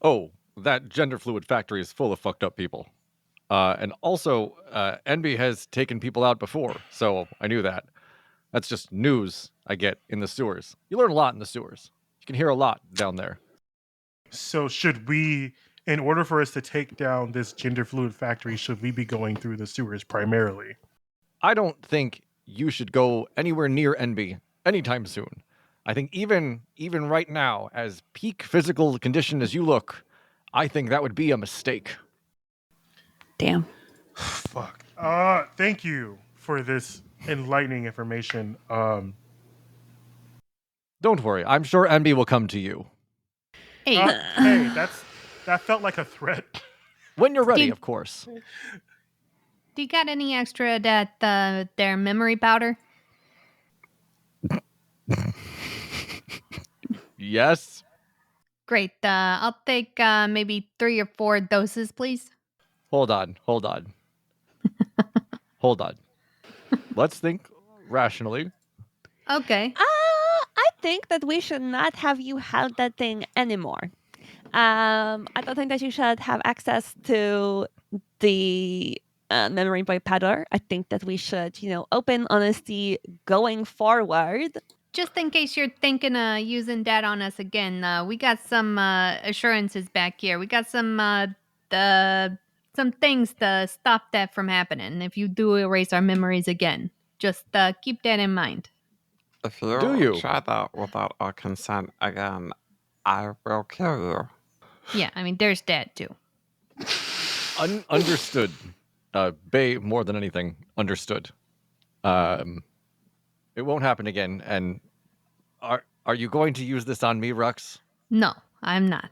Oh, that gender fluid factory is full of fucked up people. And also, Envy has taken people out before, so I knew that. That's just news I get in the sewers. You learn a lot in the sewers. You can hear a lot down there. So should we, in order for us to take down this gender fluid factory, should we be going through the sewers primarily? I don't think you should go anywhere near Envy anytime soon. I think even right now, as peak physical condition as you look, I think that would be a mistake. Damn. Fuck. Thank you for this enlightening information. Don't worry, I'm sure Envy will come to you. Hey, hey, that felt like a threat. When you're ready, of course. do you got any extra that their memory powder? Yes. Great. I'll take maybe 3 or 4 doses, please. Hold on. Hold on. Let's think rationally. Okay. I think that we should not have you have that thing anymore. I don't think that you should have access to the memory by powder. I think that we should, open honesty going forward. Just in case you're thinking of using that on us again, we got some assurances back here. We got some things to stop that from happening. If you do erase our memories again, just keep that in mind. If you Do you? try that without our consent again, I will kill you. Yeah, I mean, there's that too. Understood. Bae, more than anything, understood. It won't happen again. And are you going to use this on me, Rux? No, I'm not.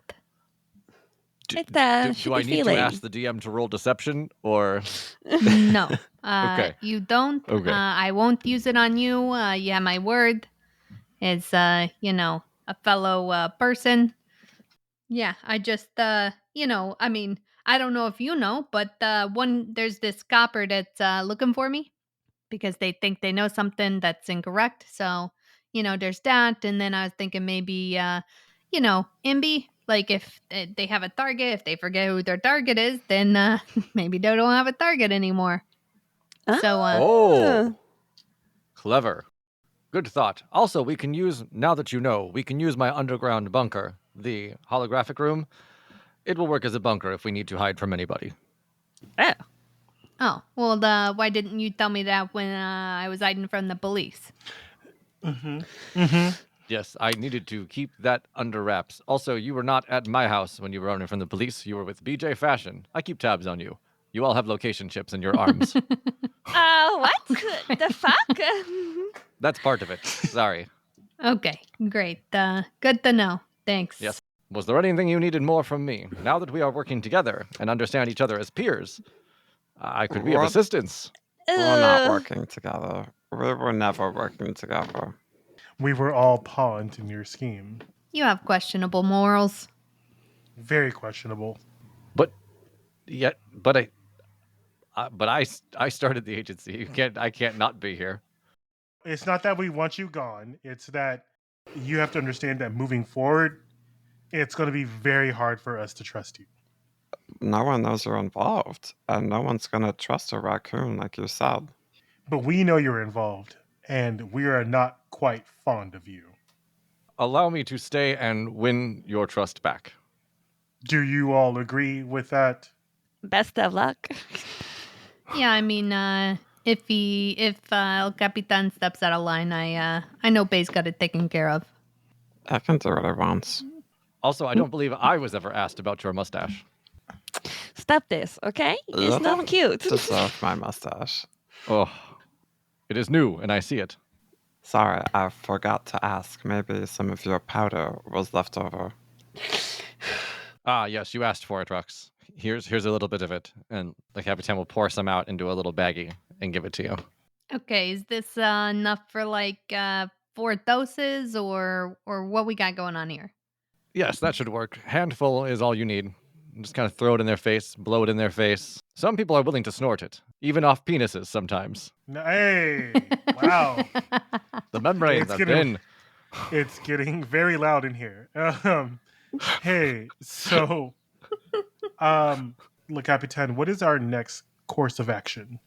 Do It's I need feeling. to ask the DM to roll deception, or No. Okay. You don't. Okay. I won't use it on you. You have my word. As, a fellow person. Yeah, I just, I mean, I don't know if you know, but there's this copper that's looking for me because they think they know something that's incorrect. So, there's that. And then I was thinking maybe, Imby, like if they have a target, if they forget who their target is, then maybe they don't have a target anymore. So, Oh, clever. Good thought. Also, we can use, now that you know, we can use my underground bunker, the holographic room. It will work as a bunker if we need to hide from anybody. Oh. Oh, well, why didn't you tell me that when I was hiding from the police? Yes, I needed to keep that under wraps. Also, you were not at my house when you were running from the police. You were with BJ Fashion. I keep tabs on you. You all have location chips in your arms. What? The fuck? That's part of it. Sorry. Okay, great. Good to know. Thanks. Yes. Was there anything you needed more from me? Now that we are working together and understand each other as peers, I could be of What? assistance. We're not Ugh. working together. We were never working together. We were all pawned in your scheme. You have questionable morals. Very questionable. But I started the agency. I can't not be here. It's not that we want you gone. It's that you have to understand that moving forward, it's going to be very hard for us to trust you. No one knows you're involved, and no one's gonna trust a raccoon like you said. But we know you're involved, and we are not quite fond of you. Allow me to stay and win your trust back. Do you all agree with that? Best of luck. Yeah, I mean, if El Capitan steps out of line, I know Bae's got it taken care of. I can do what I want. Also, I don't believe I was ever asked about your mustache. Stop this, okay? It's You not don't cute. deserve my mustache. Oh, it is new, and I see it. Sorry, I forgot to ask. Maybe some of your powder was left over. Ah, yes, you asked for it, Rux. Here's a little bit of it, and the Capitan will pour some out into a little baggie and give it to you. Okay, is this enough for like 4 doses or what we got going on here? Yes, that should work. Handful is all you need. Just kind of throw it in their face, blow it in their face. Some people are willing to snort it, even off penises sometimes. Hey, wow. The membranes are thin. It's getting very loud in here. Hey, so, Le Capitan, what is our next course of action?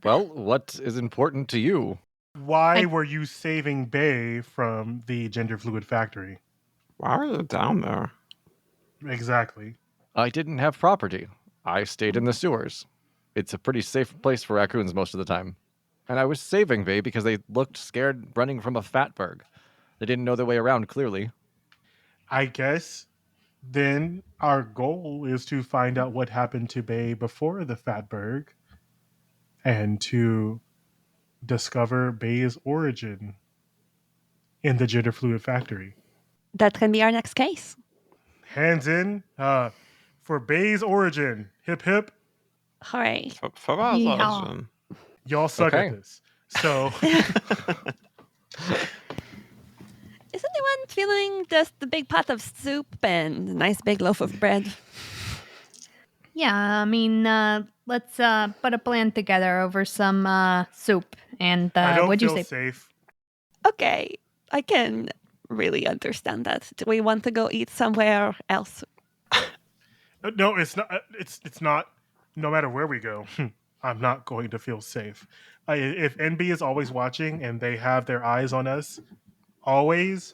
Well, what is important to you? Why were you saving Bae from the gender fluid factory? Why are you down there? Exactly. I didn't have property. I stayed in the sewers. It's a pretty safe place for raccoons most of the time. And I was saving Bae because they looked scared running from a fatberg. They didn't know their way around, clearly. I guess then our goal is to find out what happened to Bae before the fatberg and to discover Bae's origin in the gender fluid factory. That can be our next case. Hands in for Bae's origin. Hip hip. Hooray. For our Yeehaw. origin. Y'all suck Okay. at this. So Is anyone feeling just the big pot of soup and a nice big loaf of bread? Yeah, I mean, let's put a plan together over some soup. And I don't what'd you feel say? safe. Okay, I can really understand that. Do we want to go eat somewhere else? No, it's not. It's not. No matter where we go, I'm not going to feel safe. If NB is always watching and they have their eyes on us, always,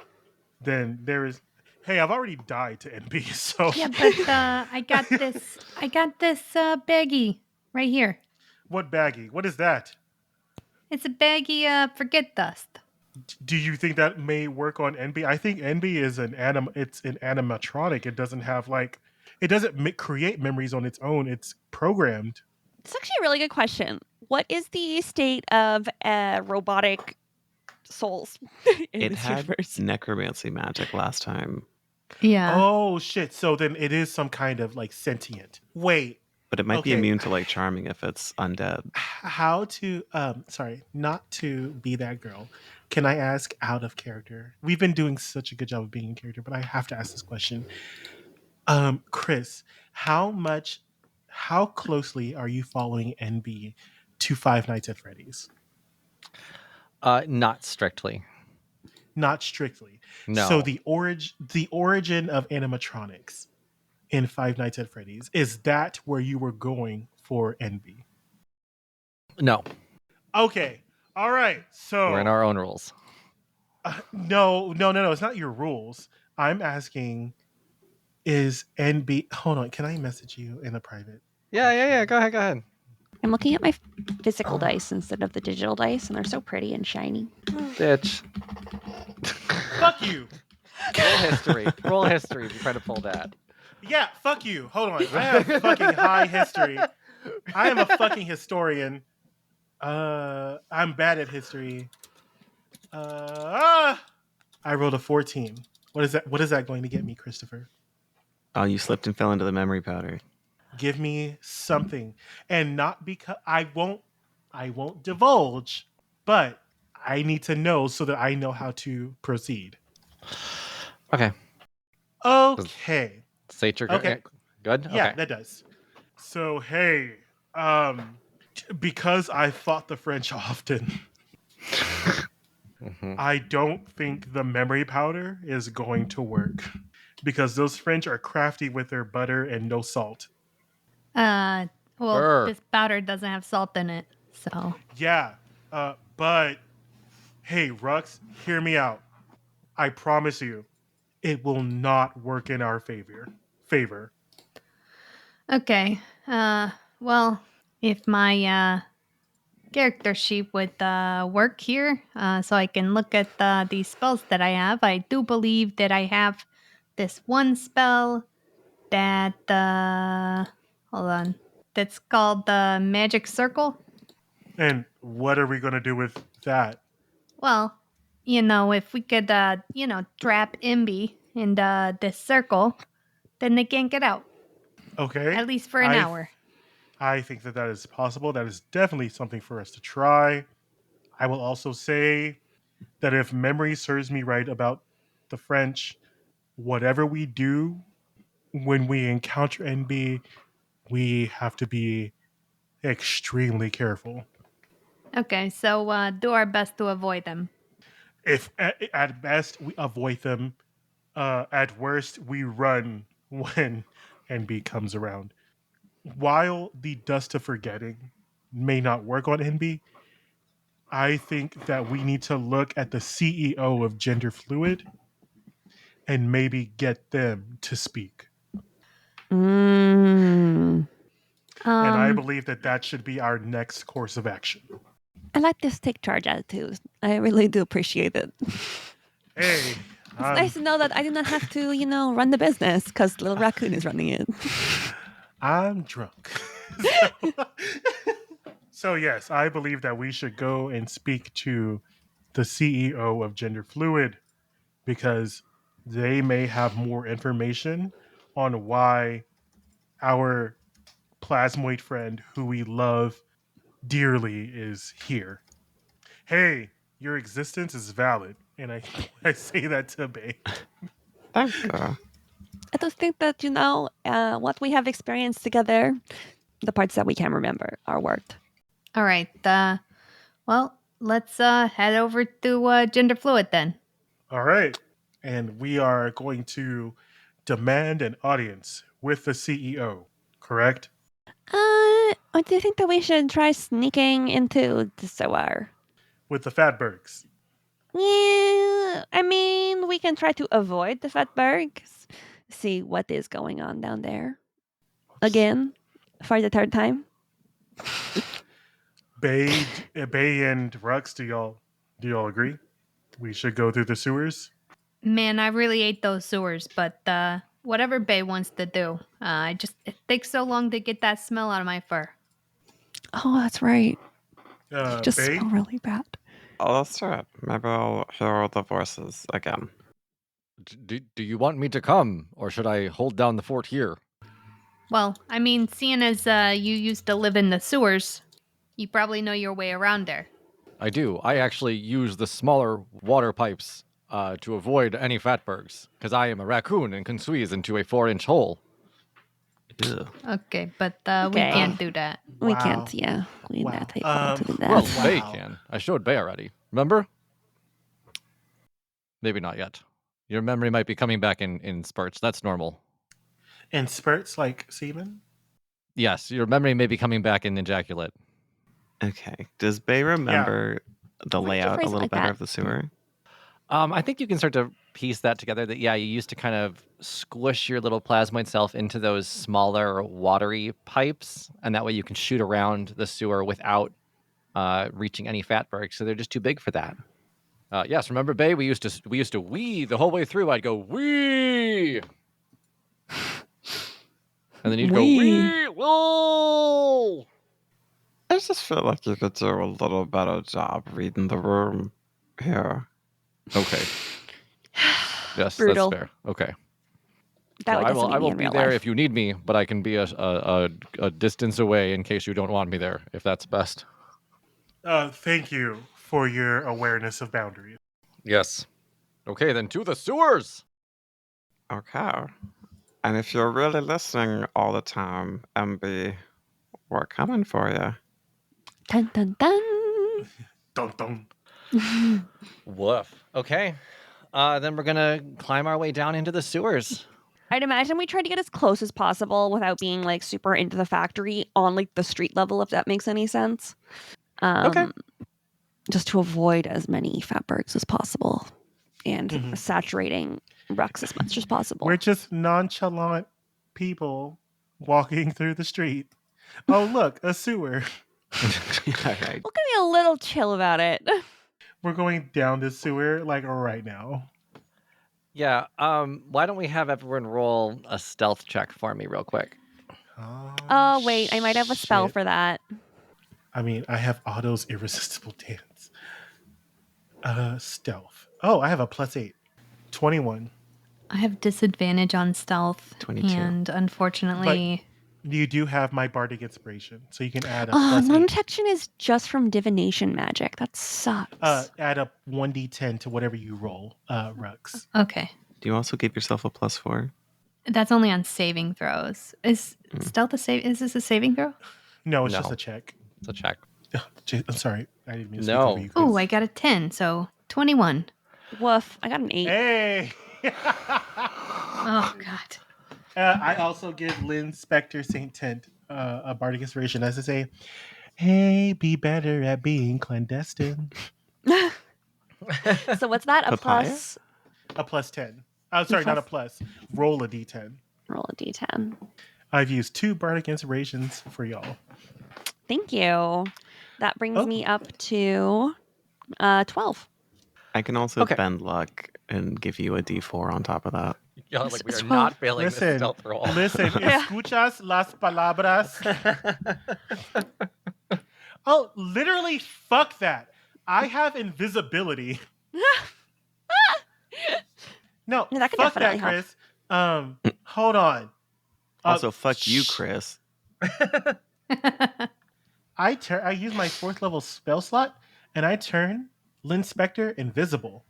then there is. Hey, I've already died to NB, so Yeah, but I got this. I got this baggie right here. what baggie? What is that? It's a baggie forget dust. Do you think that may work on NB? I think NB is It's an animatronic. It doesn't have like. It doesn't create memories on its own. It's programmed. It's actually a really good question. What is the state of robotic souls in It this had universe? necromancy magic last time, Yeah. Oh shit! So then it is some kind of like sentient. Wait, but it might be Okay. immune to like charming if it's undead. how to? Sorry, not to be that girl. Can I ask out of character? We've been doing such a good job of being in character, but I have to ask this question. Kris, how closely are you following NB to Five Nights at Freddy's? Not strictly. Not strictly. No. So the origin of animatronics in Five Nights at Freddy's, is that where you were going for NB? No. Okay. All right. So We're in our own rules. No. It's not your rules. I'm asking, is NB? Hold on. Can I message you in a private? Yeah. Go ahead. I'm looking at my physical dice instead of the digital dice, and they're so pretty and shiny. Bitch. Fuck you. Roll history if you try to pull that. Yeah, fuck you. Hold on. I have fucking high history. I am a fucking historian. I'm bad at history. I rolled a 14. What is that going to get me, Christopher? Oh, you slipped and fell into the memory powder. Give me something. And not because I won't divulge, but I need to know so that I know how to proceed. Okay. Okay. State your Okay. Good? Yeah, Okay. that does. So hey, because I fought the French often, I don't think the memory powder is going to work. Because those French are crafty with their butter and no salt. Well, Brr. this powder doesn't have salt in it, so. Yeah, but hey, Rux, hear me out. I promise you, it will not work in our favor. Okay. Well, if my character sheet would work here, so I can look at these spells that I have, I do believe that I have this one spell that hold on, that's called the Magic Circle. And what are we going to do with that? Well, if we could, trap Imby in this circle, then they can't get out. Okay. At least for an hour. I think that is possible. That is definitely something for us to try. I will also say that if memory serves me right about the French, whatever we do when we encounter NB, we have to be extremely careful. Okay, so do our best to avoid them. If at best we avoid them, at worst we run when NB comes around. While the dust of forgetting may not work on NB, I think that we need to look at the CEO of Gender Fluid and maybe get them to speak. Mm. And I believe that should be our next course of action. I like this take charge attitude. I really do appreciate it. Hey, It's nice to know that I do not have to, run the business because Little Raccoon is running it. I'm drunk. So yes, I believe that we should go and speak to the CEO of Gender Fluid because they may have more information on why our plasmoid friend who we love dearly is here. Hey, your existence is valid. And I say that to Bae. Thank you. I just think that, what we have experienced together, the parts that we can remember are worked. All right. Well, let's head over to Gender Fluid then. All right. And we are going to demand an audience with the CEO, correct? Do you think that we should try sneaking into the sewer? With the Fatbergs. Yeah, we can try to avoid the Fatbergs. See what is going on down there. Again, for the third time. Bae and Rux, do y'all agree? We should go through the sewers? Man, I really ate those sewers, but whatever Bae wants to do. It takes so long to get that smell out of my fur. Oh, that's right. Just Bae? smell really bad. Oh, let's do it. Maybe I'll hear the voices again. Do you want me to come, or should I hold down the fort here? Well, seeing as you used to live in the sewers, you probably know your way around there. I do. I actually use the smaller water pipes to avoid any fatbergs, because I am a raccoon and can squeeze into a 4-inch hole. Ew. Okay, but we Okay. can't do that. We Wow. can't, yeah. We Wow. not able to do that. Well, Wow. Bae can. I showed Bae already. Remember? Maybe not yet. Your memory might be coming back in spurts. That's normal. And spurts like semen? Yes, your memory may be coming back in ejaculate. Okay. Does Bae remember the Why did you layout a phrase it little like better that? of the sewer? I think you can start to piece that together that, you used to kind of squish your little plasmoid self into those smaller watery pipes, and that way you can shoot around the sewer without reaching any fatbergs, so they're just too big for that. Yes, remember, Bae? We used to wee the whole way through. I'd go, wee! And then you'd go, wee! Whoa! I just feel like you could do a little better job reading the room here. Okay. Yes, Brutal. that's fair. Okay. That So doesn't I mean me will in be real there life. if you need me, but I can be a distance away in case you don't want me there, if that's best. Thank you for your awareness of boundaries. Yes. Okay, then to the sewers! Okay. And if you're really listening all the time, MB, we're coming for you. Dun dun dun. Dun dun. Woof. Okay. Then we're gonna climb our way down into the sewers. I'd imagine we try to get as close as possible without being like super into the factory on like the street level, if that makes any sense. Okay. Just to avoid as many fatbergs as possible and saturating Rux as much as possible. We're just nonchalant people walking through the street. Oh, look, a sewer. All right. We're gonna be a little chill about it. We're going down this sewer like right now. Yeah. Why don't we have everyone roll a stealth check for me real quick? Oh wait, I might have a spell shit. for that. I mean, I have Otto's irresistible dance. Stealth. Oh, I have a +8. 21. I have disadvantage on stealth. 22. And unfortunately, You do have my bardic inspiration, so you can add a Oh, +8. non-detection is just from divination magic. That sucks. Add a 1d10 to whatever you roll, Rux. okay. Do you also give yourself a +4? That's only on saving throws. Is stealth a save? Is this a saving throw? No, it's No. just a check. It's a check. I'm sorry. I didn't mean to speak No. over you, Kris. Oh, I got a 10, so 21. Woof. I got an 8. Hey! Oh, God. I also give Lynn Spectre St-Tite a bardic inspiration as to say, hey, be better at being clandestine. So what's that? A Papaya? plus? A +10. Oh, sorry, not a plus. Roll a d10. Roll a d10. I've used 2 bardic inspirations for y'all. Thank you. That brings Oh. me up to 12. I can also Okay. bend luck and give you a D4 on top of that. Yeah, like we are It's not failing this Listen, stealth roll. listen, Yeah. escuchas las palabras. Oh, literally, fuck that. I have invisibility. No, Yeah, that could fuck definitely that, help. Kris. Hold on. Also, fuck you, Kris. I use my 4th level spell slot, and I turn Lynn Spectre invisible.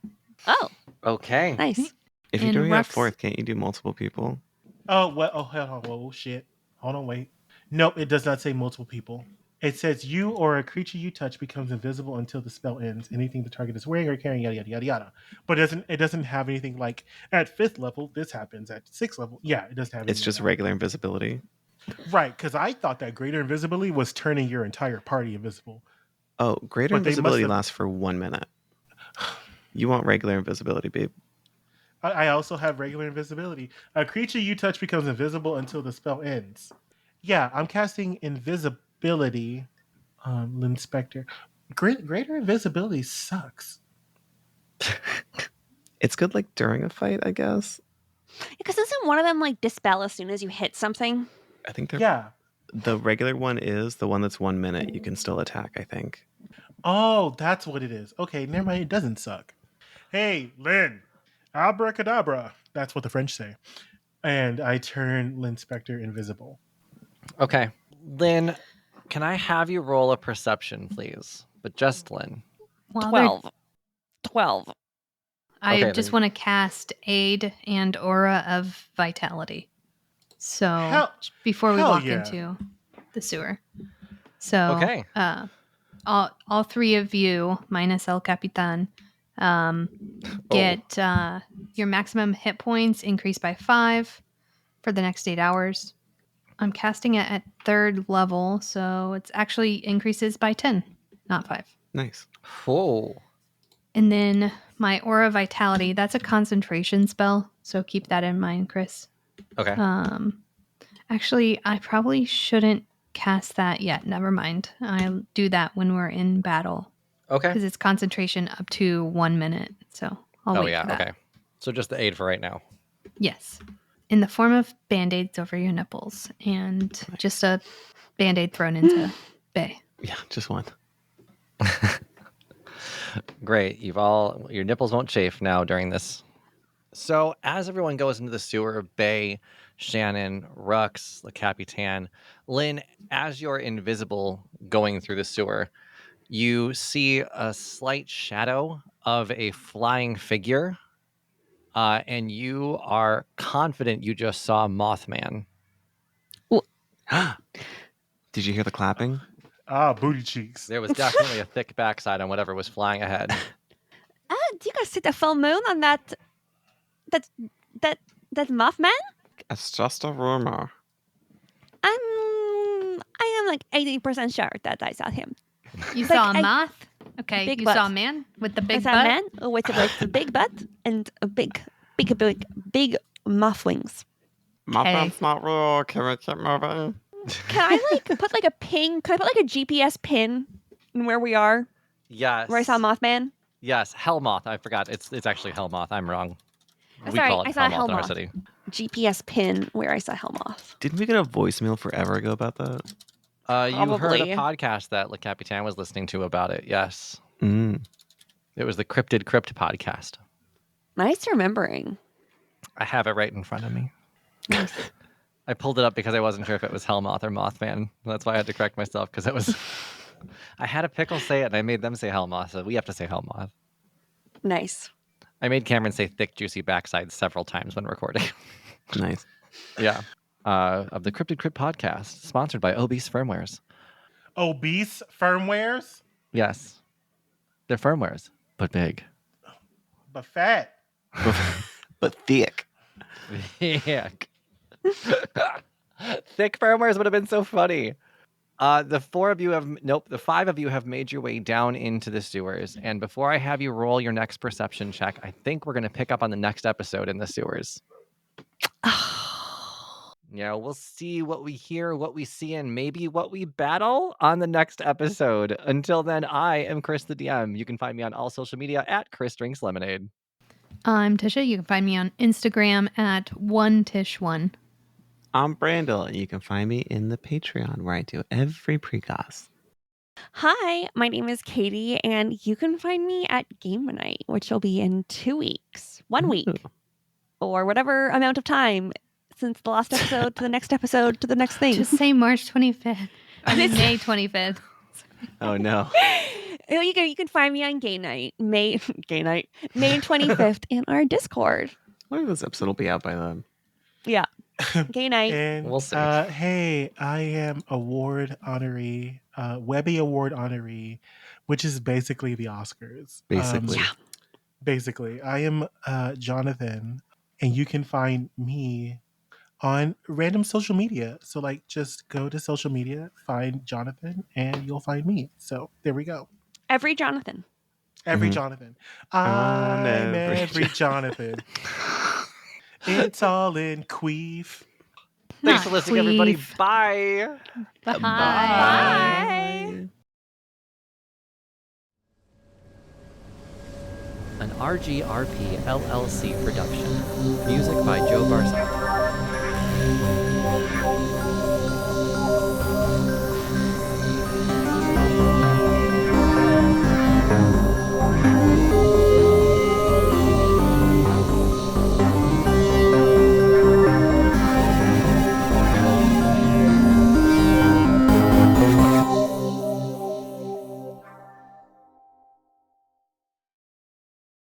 Oh, Okay. nice. If you're And doing a Rux- fourth, can't you do multiple people? Oh, what? Oh, hold on. Whoa, shit. Hold on, wait. Nope, it does not say multiple people. It says you or a creature you touch becomes invisible until the spell ends. Anything the target is wearing or carrying, yada yada yada yada. But it doesn't have anything like at 5th level this happens, at 6th level. Yeah, it doesn't have. It's anything just like that. regular invisibility. Right, because I thought that greater invisibility was turning your entire party invisible. Oh, greater But they must invisibility have- lasts for 1 minute. You want regular invisibility, babe. I also have regular invisibility. A creature you touch becomes invisible until the spell ends. Yeah, I'm casting invisibility on Lynn Spectre. Greater invisibility sucks. It's good like during a fight, I guess. Because isn't one of them like dispel as soon as you hit something? I think they're Yeah. the regular one is the one that's 1 minute. You can still attack, I think. Oh, that's what it is. Okay, never mind. It doesn't suck. Hey, Lynn. Abracadabra. That's what the French say. And I turn Lynn Spectre invisible. Okay. Lynn, can I have you roll a perception, please? But just Lynn. While they're- 12. 12. I Okay, just then- want to cast Aid and Aura of Vitality. So before we hell walk yeah. into the sewer. So Okay. all 3 of you, minus El Capitan, get your maximum hit points increased by 5 for the next 8 hours. I'm casting it at 3rd level, so it's actually increases by 10, not 5. Nice. Oh. And then my Aura Vitality. That's a concentration spell, so keep that in mind, Kris. Okay. Actually, I probably shouldn't cast that yet. Never mind. I'll do that when we're in battle. Okay. Because it's concentration up to 1 minute. So I'll wait for that. Okay. So just the aid for right now. Yes. In the form of band-aids over your nipples and just a band-aid thrown into Bae. Yeah, just one. Great. Your nipples won't chafe now during this. So as everyone goes into the sewer, Bae, Shannon, Rux, the Capitan, Lynn, as you're invisible going through the sewer, you see a slight shadow of a flying figure, and you are confident you just saw Mothman. Did you hear the clapping? Booty cheeks. There was definitely a thick backside on whatever was flying ahead. Do you guys see the full moon on that Mothman? It's just a rumor. I am like 80% sure that I saw him. You Like, saw a moth? Okay, big you butt. saw a man with the I big saw butt? a man with a big butt and a big moth wings. Muffin's not real. Can we keep moving? Can I put like a ping? Can I put like a GPS pin in where we are? Yes. Where I saw Mothman? Yes, Hellmoth. I forgot. It's actually Hellmoth. I'm wrong. Sorry, call it I saw Hellmoth in our Hellmoth. city. GPS pin where I saw Hellmoth. Didn't we get a voicemail forever ago about that? You heard a Probably. podcast that Le Capitan was listening to about it. Yes. Mm. It was the Cryptid Crypt podcast. Nice remembering. I have it right in front of me. I pulled it up because I wasn't sure if it was Hellmoth or Mothman. That's why I had to correct myself because it was. I had a pickle say it and I made them say Hellmoth, so we have to say Hellmoth. Nice. I made Cameron say thick, juicy backside several times when recording. Nice. Yeah. Of the Cryptid Crypt podcast, sponsored by Obese Firmwares. Obese firmwares, Yes. They're firmwares, but big. but fat. But thick. Thick. Thick firmwares would have been so funny. The five of you have made your way down into the sewers. And before I have you roll your next perception check, I think we're going to pick up on the next episode in the sewers. Yeah, we'll see what we hear, what we see, and maybe what we battle on the next episode. Until then, I am Kris the DM. You can find me on all social media at Kris Drinks Lemonade. I'm Tisha. You can find me on Instagram at onetish1. I'm Brandle, and you can find me in the Patreon where I do every precast. Hi, my name is Katie, and you can find me at Game Night, which will be in 2 weeks, 1 week, or whatever amount of time since the last episode to the next episode to the next thing. Just say March 25th. I mean, May 25th. Oh no. You can find me on May 25th in our Discord. I think this episode will be out by then. Yeah. Gay night. And We'll see. Hey, I am award honoree, Webby Award honoree, which is basically the Oscars. Basically. Basically, I am Jonathan, and you can find me on random social media. So just go to social media, find Jonathan, and you'll find me. So there we go. Every Jonathan. Every Mhm. Jonathan. On I'm every every Jonathan. It's all in queef. Thanks for Not listening, everybody. queef. Bye. Bye. Bye. An RGRP LLC production. Music by Joe Barsanti.